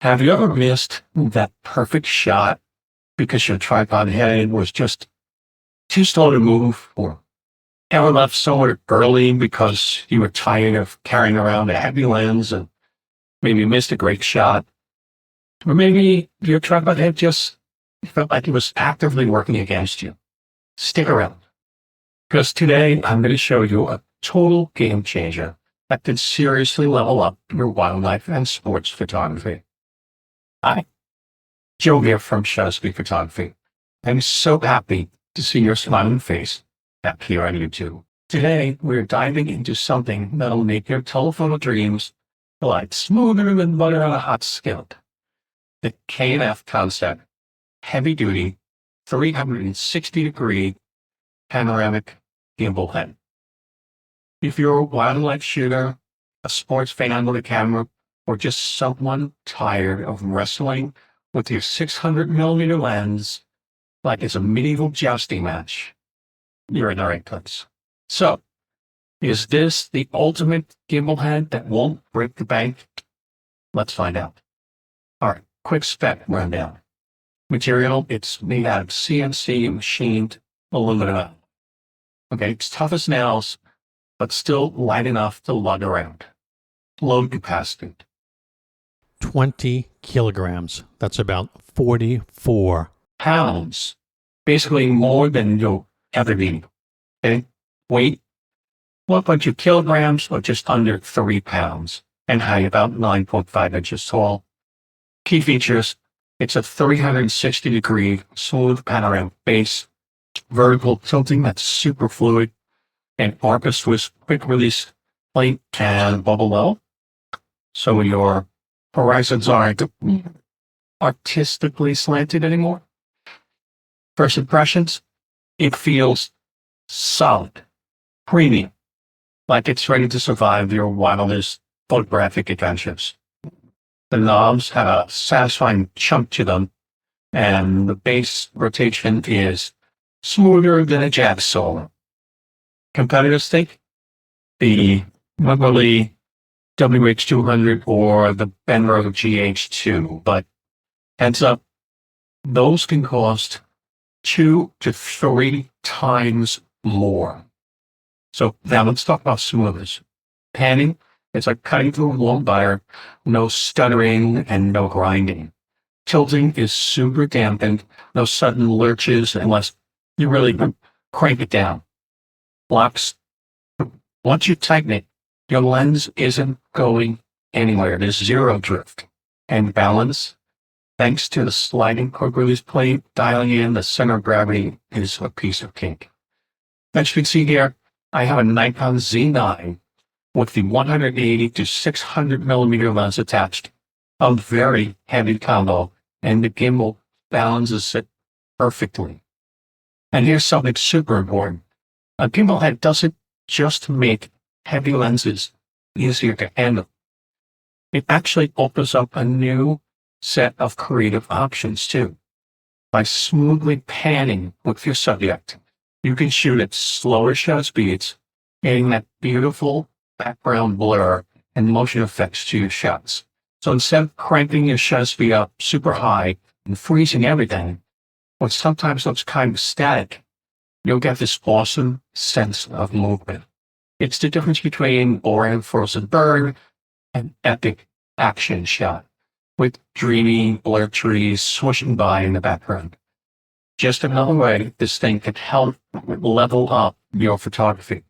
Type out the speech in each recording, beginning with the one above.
Have you ever missed that perfect shot because your tripod head was just too slow to move, or ever left somewhere early because you were tired of carrying around a heavy lens and maybe missed a great shot? Or maybe your tripod head just felt like it was actively working against you? Stick around, because today I'm going to show you a total game changer that could seriously level up your wildlife and sports photography. Hi, Joe here from SHUTTERSPEAK Photography. I'm so happy to see your smiling face back here on YouTube. Today, we're diving into something that'll make your telephoto dreams like smoother than butter on a hot skillet. The K&F Concept heavy-duty 360-degree panoramic gimbal head. If you're a wildlife shooter, a sports fan with a camera, or just someone tired of wrestling with your 600mm lens like it's a medieval jousting match, you're in the right place. So, is this the ultimate gimbal head that won't break the bank? Let's find out. All right, quick spec rundown. Material, it's made out of CNC machined aluminum. Okay, it's tough as nails, but still light enough to lug around. Load capacity, 20 kilograms. That's about 44 pounds. Basically more than you'll ever need. Okay? Weight, 1.2 kilograms or just under 3 pounds. And height, about 9.5 inches tall. Key features, it's a 360-degree smooth panoramic base, vertical tilting that's super fluid, and Arca-Swiss quick release plate and bubble well. So your horizons aren't artistically slanted anymore. First impressions, it feels solid, premium, like it's ready to survive your wildest photographic adventures. The knobs have a satisfying chunk to them, and the base rotation is smoother than a jab solo. Competitors think the Gimbal WH200 or the Benro GH2, but heads up, those can cost 2 to 3 times more. So now let's talk about smoothness. Panning, it's like cutting through a long wire, no stuttering and no grinding. Tilting is super dampened, no sudden lurches unless you really crank it down. Locks, once you tighten it, your lens isn't going anywhere. There's zero drift. And balance, thanks to the sliding quick release plate, dialing in the center of gravity is a piece of cake. As you can see here, I have a Nikon Z9 with the 180 to 600mm lens attached. A very heavy combo, and the gimbal balances it perfectly. And here's something super important. A gimbal head doesn't just make heavy lenses easier to handle. It actually opens up a new set of creative options too. By smoothly panning with your subject, you can shoot at slower shutter speeds, adding that beautiful background blur and motion effects to your shots. So instead of cranking your shutter speed up super high and freezing everything, what sometimes looks kind of static, you'll get this awesome sense of movement. It's the difference between boring frozen bird and epic action shot, with dreamy blurred trees swishing by in the background. Just another way this thing can help level up your photography.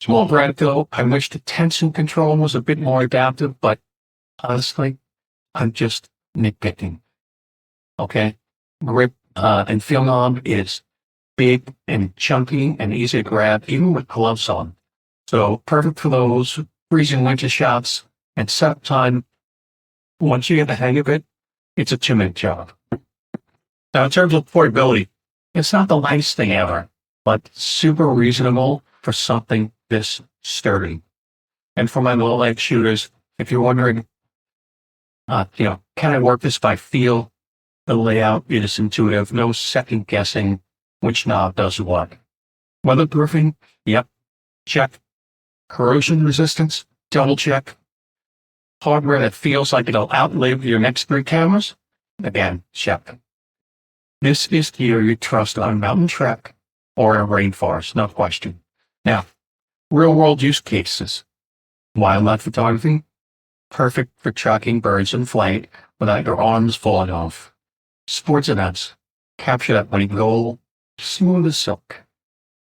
Small brand though, I wish the tension control was a bit more adaptive, but honestly, I'm just nitpicking. Okay? Grip and feel knob is big and chunky and easy to grab, even with gloves on. So perfect for those freezing winter shots, and setup time, once you get the hang of it, it's a 2-minute job. Now in terms of portability, it's not the lightest thing ever, but super reasonable for something this sturdy. And for my low-light shooters, if you're wondering, can I work this by feel? The layout is intuitive, no second guessing which knob does what. Weatherproofing, yep, check. Corrosion resistance, double check. hardware that feels like it'll outlive your next 3 cameras? Again, Shep. This is gear you trust on a mountain trek or a rainforest, no question. Now, real-world use cases. Wildlife photography, perfect for tracking birds in flight without your arms falling off. Sports events, capture that winning goal, smooth as silk.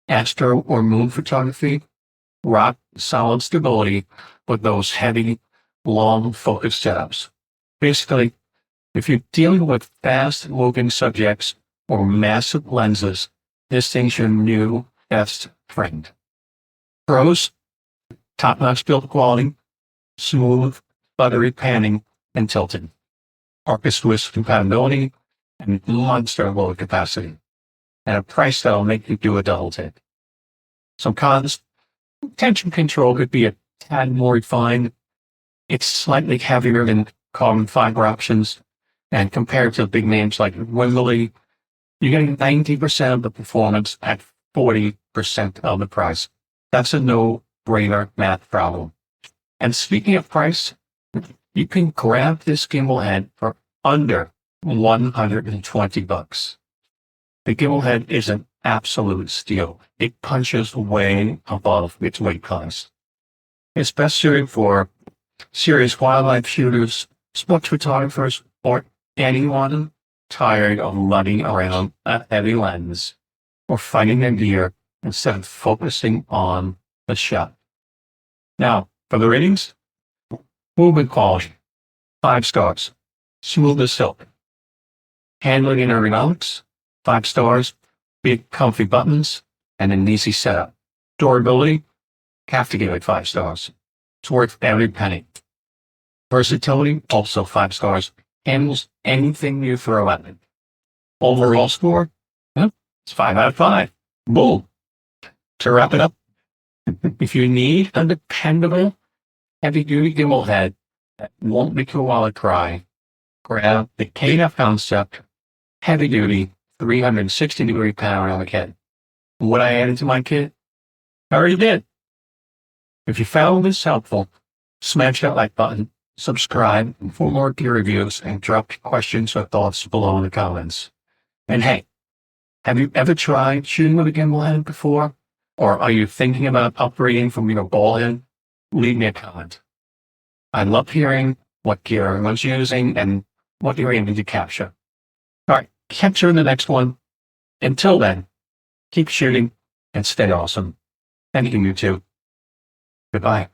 Astro or moon photography, rock solid stability with those heavy, long focus setups. Basically, if you're dealing with fast-moving subjects or massive lenses, this thing's your new best friend. Pros, top-notch build quality, smooth, buttery panning and tilting. Arca-Swiss compatibility and monster load capacity. And a price that'll make you do a double take. Some cons, tension control could be a tad more refined. It's slightly heavier than carbon fiber options. And compared to big names like Gimbal, you're getting 90% of the performance at 40% of the price. That's a no-brainer math problem. And speaking of price, you can grab this gimbal head for under $120. The gimbal head is an absolute steal. It punches way above its weight class. It's best suited for serious wildlife shooters, sports photographers, or anyone tired of lugging around a heavy lens or fighting their gear instead of focusing on the shot. Now, for the ratings, movement quality, 5 stars, smooth as silk. Handling and ergonomics, 5 stars, big comfy buttons, and an easy setup. Durability, have to give it 5 stars. It's worth every penny. Versatility, also 5 stars. Handles anything you throw at it. Overall score, it's 5 out of 5. Boom. To wrap it up, if you need a dependable, heavy-duty gimbal head that won't make your wallet cry, grab the KF Concept heavy-duty 360-degree panoramic head. What I added to my kit, I already did. If you found this helpful, smash that like button, subscribe for more gear reviews, and drop questions or thoughts below in the comments. And hey, have you ever tried shooting with a gimbal head before? Or are you thinking about upgrading from your ball head? Leave me a comment. I love hearing what gear everyone's using and what you're aiming to capture. All right, catch you in the next one. Until then, keep shooting and stay awesome. Thank you, YouTube. Goodbye.